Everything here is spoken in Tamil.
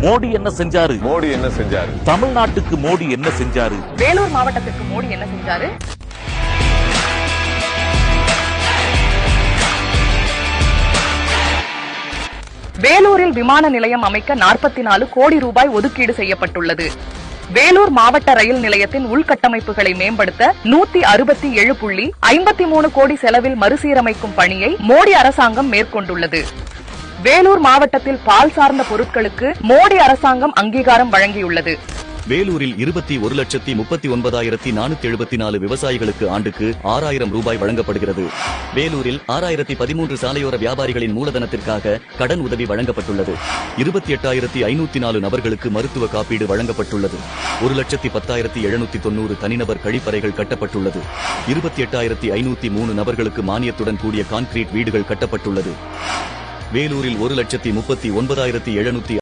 மோடி என்ன செஞ்சாரு? மோடி என்ன செஞ்சாரு? தமிழ்நாட்டுக்கு மோடி என்ன செஞ்சாரு? வேலூர் மாவட்டத்திற்கு மோடி என்ன செஞ்சாரு? வேலூரில் விமான நிலையம் அமைக்க 44 கோடி ரூபாய் ஒதுக்கீடு செய்யப்பட்டுள்ளது. வேலூர் மாவட்ட ரயில் நிலையத்தின் உள்கட்டமைப்புகளை மேம்படுத்த 167.53 கோடி செலவில் மறுசீரமைக்கும் பணியை மோடி அரசாங்கம் மேற்கொண்டுள்ளது. வேலூர் மாவட்டத்தில் பால் சார்ந்த பொருட்களுக்கு மோடி அரசாங்கம் அங்கீகாரம் வழங்கியுள்ளது. வேலூரில் 21,39,474 விவசாயிகளுக்கு ஆண்டுக்கு 6,000 ரூபாய் வழங்கப்படுகிறது. வேலூரில் 6,013 சாலையோர வியாபாரிகளின் மூலதனத்திற்காக கடன் உதவி வழங்கப்பட்டுள்ளது. 28,504 நபர்களுக்கு மருத்துவ காப்பீடு வழங்கப்பட்டுள்ளது. 1,10,790 தனிநபர் கழிப்பறைகள் கட்டப்பட்டுள்ளது. 28,503 நபர்களுக்கு மானியத்துடன் கூடிய கான்கிரீட் வீடுகள் கட்டப்பட்டுள்ளது. வேலூரில் 1,39,700